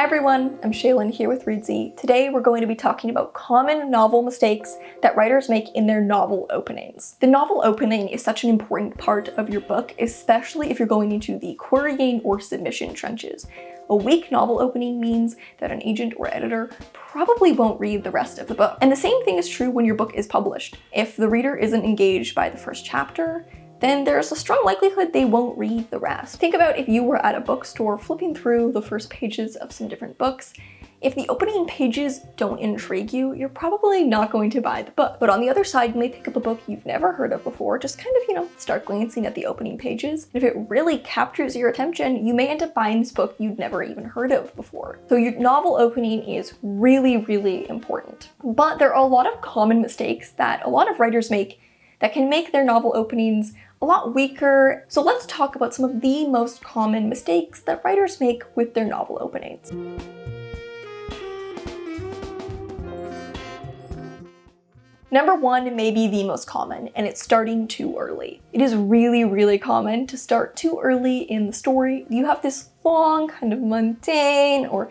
Hi everyone, I'm Shaylin here with Reedsy. Today we're going to be talking about common novel mistakes that writers make in their novel openings. The novel opening is such an important part of your book, especially if you're going into the querying or submission trenches. A weak novel opening means that an agent or editor probably won't read the rest of the book. And the same thing is true when your book is published. If the reader isn't engaged by the first chapter, then there's a strong likelihood they won't read the rest. Think about if you were at a bookstore flipping through the first pages of some different books. If the opening pages don't intrigue you, you're probably not going to buy the book. But on the other side, you may pick up a book you've never heard of before, just kind of, start glancing at the opening pages. And if it really captures your attention, you may end up buying this book you'd never even heard of before. So your novel opening is really, really important. But there are a lot of common mistakes that a lot of writers make that can make their novel openings a lot weaker. So let's talk about some of the most common mistakes that writers make with their novel openings. Number one may be the most common, and it's starting too early. It is really, really common to start too early in the story. You have this long, kind of mundane or,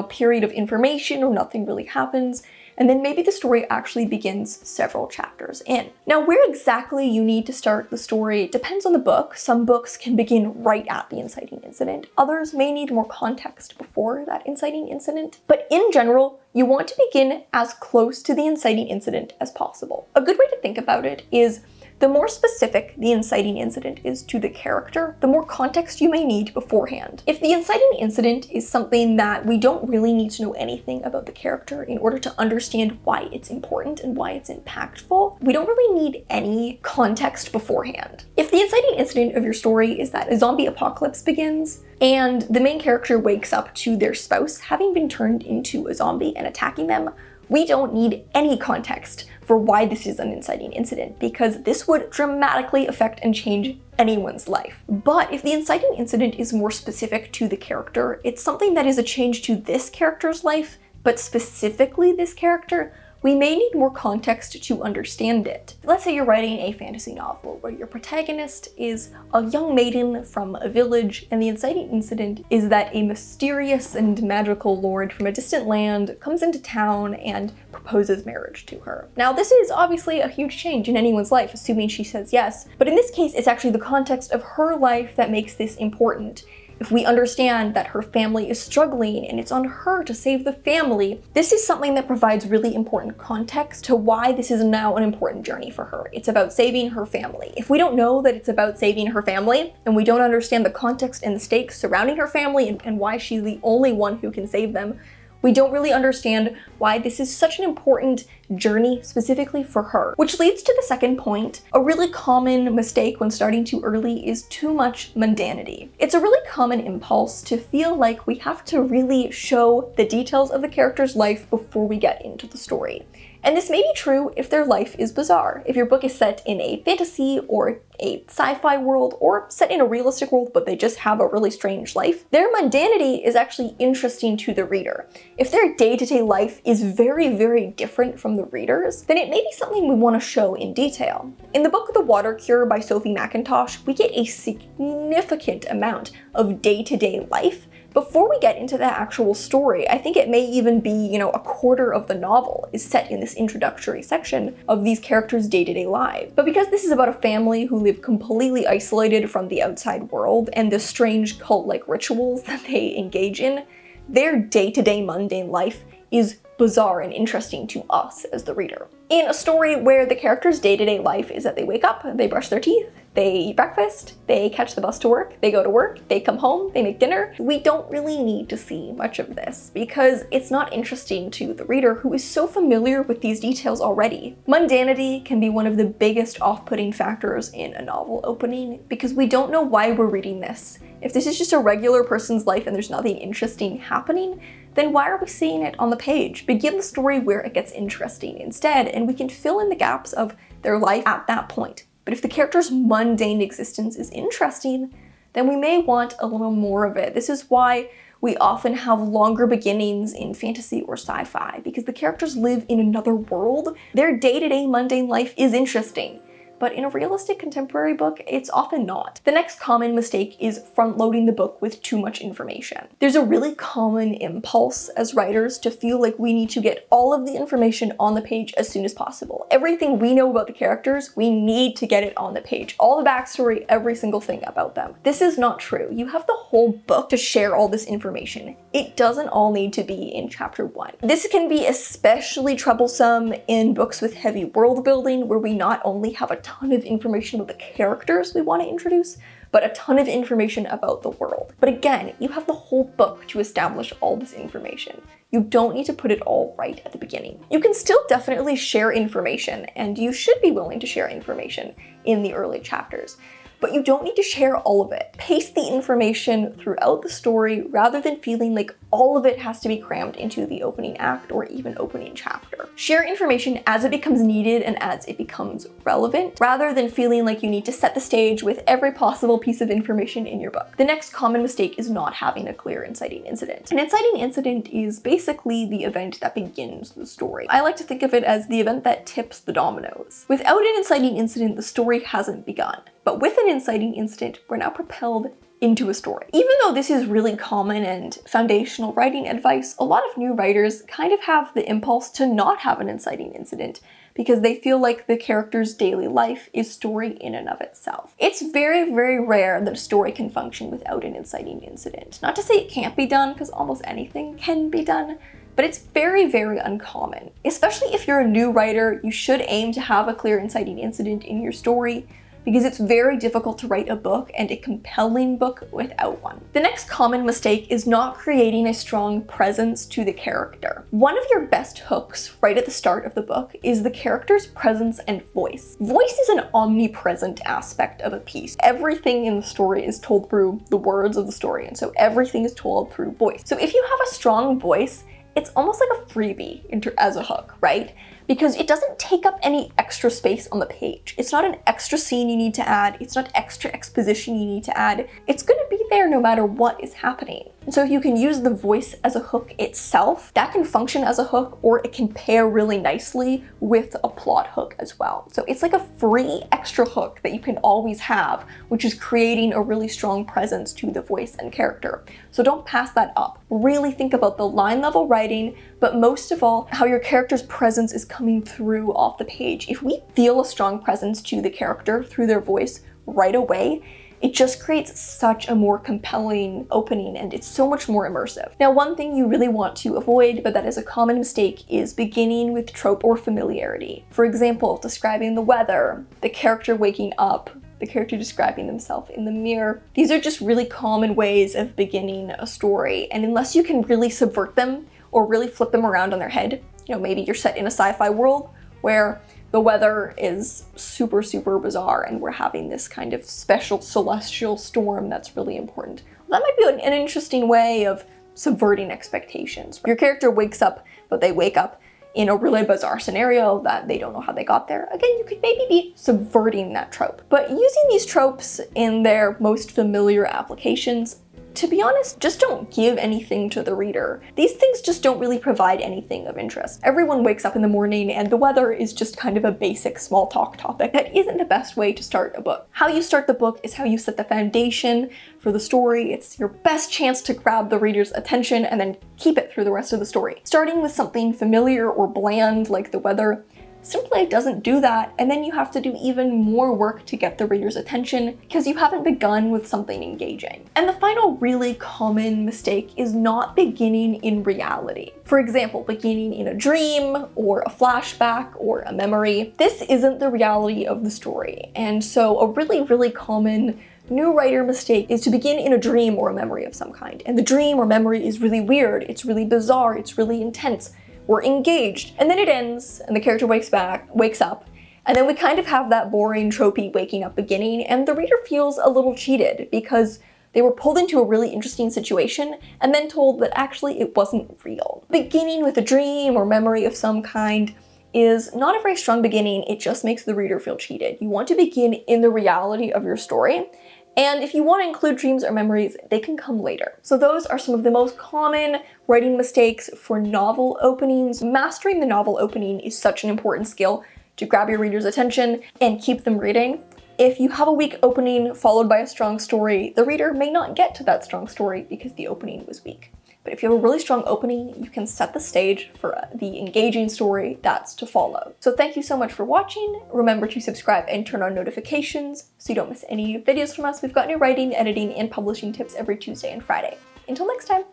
period of information or nothing really happens. And then maybe the story actually begins several chapters in. Now, where exactly you need to start the story depends on the book. Some books can begin right at the inciting incident. Others may need more context before that inciting incident. But in general, you want to begin as close to the inciting incident as possible. A good way to think about it is the more specific the inciting incident is to the character, the more context you may need beforehand. If the inciting incident is something that we don't really need to know anything about the character in order to understand why it's important and why it's impactful, we don't really need any context beforehand. If the inciting incident of your story is that a zombie apocalypse begins, and the main character wakes up to their spouse having been turned into a zombie and attacking them, we don't need any context for why this is an inciting incident, because this would dramatically affect and change anyone's life. But if the inciting incident is more specific to the character, it's something that is a change to this character's life, but specifically this character, we may need more context to understand it. Let's say you're writing a fantasy novel where your protagonist is a young maiden from a village, and the inciting incident is that a mysterious and magical lord from a distant land comes into town and proposes marriage to her. Now, this is obviously a huge change in anyone's life, assuming she says yes, but in this case, it's actually the context of her life that makes this important. If we understand that her family is struggling and it's on her to save the family, this is something that provides really important context to why this is now an important journey for her. It's about saving her family. If we don't know that it's about saving her family, and we don't understand the context and the stakes surrounding her family and why she's the only one who can save them, we don't really understand why this is such an important journey specifically for her. Which leads to the second point. A really common mistake when starting too early is too much mundanity. It's a really common impulse to feel like we have to really show the details of the character's life before we get into the story. And this may be true if their life is bizarre. If your book is set in a fantasy or a sci-fi world, or set in a realistic world but they just have a really strange life, their mundanity is actually interesting to the reader. If their day-to-day life is very, very different from the reader's, then it may be something we want to show in detail. In the book The Water Cure by Sophie Mackintosh, we get a significant amount of day-to-day life. Before we get into the actual story, I think it may even be, a quarter of the novel is set in this introductory section of these characters' day-to-day lives. But because this is about a family who live completely isolated from the outside world and the strange cult-like rituals that they engage in, their day-to-day mundane life is bizarre and interesting to us as the reader. In a story where the character's day-to-day life is that they wake up, they brush their teeth, they eat breakfast, they catch the bus to work, they go to work, they come home, they make dinner, we don't really need to see much of this because it's not interesting to the reader who is so familiar with these details already. Mundanity can be one of the biggest off-putting factors in a novel opening because we don't know why we're reading this. If this is just a regular person's life and there's nothing interesting happening, then why are we seeing it on the page? Begin the story where it gets interesting instead, and we can fill in the gaps of their life at that point. But if the character's mundane existence is interesting, then we may want a little more of it. This is why we often have longer beginnings in fantasy or sci-fi, because the characters live in another world. Their day-to-day mundane life is interesting. but in a realistic contemporary book, it's often not. The next common mistake is front-loading the book with too much information. There's a really common impulse as writers to feel like we need to get all of the information on the page as soon as possible. Everything we know about the characters, we need to get it on the page. All the backstory, every single thing about them. This is not true. You have the whole book to share all this information. It doesn't all need to be in chapter 1. This can be especially troublesome in books with heavy world building, where we not only have a ton of information about the characters we want to introduce, but a ton of information about the world. But again, you have the whole book to establish all this information. You don't need to put it all right at the beginning. You can still definitely share information, and you should be willing to share information in the early chapters. But you don't need to share all of it. Pace the information throughout the story rather than feeling like all of it has to be crammed into the opening act or even opening chapter. Share information as it becomes needed and as it becomes relevant, rather than feeling like you need to set the stage with every possible piece of information in your book. The next common mistake is not having a clear inciting incident. An inciting incident is basically the event that begins the story. I like to think of it as the event that tips the dominoes. Without an inciting incident, the story hasn't begun. But with an inciting incident, we're now propelled into a story. Even though this is really common and foundational writing advice, a lot of new writers kind of have the impulse to not have an inciting incident because they feel like the character's daily life is story in and of itself. It's very, very rare that a story can function without an inciting incident. Not to say it can't be done, because almost anything can be done, but it's very, very uncommon. Especially if you're a new writer, you should aim to have a clear inciting incident in your story, because it's very difficult to write a book and a compelling book without one. The next common mistake is not creating a strong presence to the character. One of your best hooks right at the start of the book is the character's presence and voice. Voice is an omnipresent aspect of a piece. Everything in the story is told through the words of the story, and so everything is told through voice. So if you have a strong voice, it's almost like a freebie as a hook, right? Because it doesn't take up any extra space on the page. It's not an extra scene you need to add. It's not extra exposition you need to add. It's gonna be there no matter what is happening. And so if you can use the voice as a hook itself, that can function as a hook, or it can pair really nicely with a plot hook as well. So it's like a free extra hook that you can always have, which is creating a really strong presence to the voice and character. So don't pass that up. Really think about the line level writing, but most of all, how your character's presence is coming through off the page. If we feel a strong presence to the character through their voice right away, it just creates such a more compelling opening, and it's so much more immersive. Now, one thing you really want to avoid, but that is a common mistake, is beginning with trope or familiarity. For example, describing the weather, the character waking up, the character describing themselves in the mirror. These are just really common ways of beginning a story, and unless you can really subvert them or really flip them around on their head, maybe you're set in a sci-fi world where the weather is super, super bizarre and we're having this kind of special celestial storm that's really important. That might be an interesting way of subverting expectations. Your character wakes up, but they wake up in a really bizarre scenario that they don't know how they got there. Again, you could maybe be subverting that trope. But using these tropes in their most familiar applications, to be honest, just don't give anything to the reader. These things just don't really provide anything of interest. Everyone wakes up in the morning and the weather is just kind of a basic small talk topic. That isn't the best way to start a book. How you start the book is how you set the foundation for the story. It's your best chance to grab the reader's attention and then keep it through the rest of the story. Starting with something familiar or bland like the weather simply doesn't do that, and then you have to do even more work to get the reader's attention because you haven't begun with something engaging. And the final really common mistake is not beginning in reality. For example, beginning in a dream or a flashback or a memory. This isn't the reality of the story, and so a really, really common new writer mistake is to begin in a dream or a memory of some kind. And the dream or memory is really weird, it's really bizarre, it's really intense. We're engaged, and then it ends, and the character wakes up, and then we kind of have that boring, tropey waking up beginning, and the reader feels a little cheated because they were pulled into a really interesting situation and then told that actually it wasn't real. Beginning with a dream or memory of some kind is not a very strong beginning, it just makes the reader feel cheated. You want to begin in the reality of your story, and if you want to include dreams or memories, they can come later. So those are some of the most common writing mistakes for novel openings. Mastering the novel opening is such an important skill. to grab your reader's attention and keep them reading. If you have a weak opening followed by a strong story, the reader may not get to that strong story because the opening was weak. But if you have a really strong opening, you can set the stage for the engaging story that's to follow. So thank you so much for watching. Remember to subscribe and turn on notifications so you don't miss any videos from us. We've got new writing, editing, and publishing tips every Tuesday and Friday. Until next time,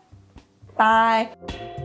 bye.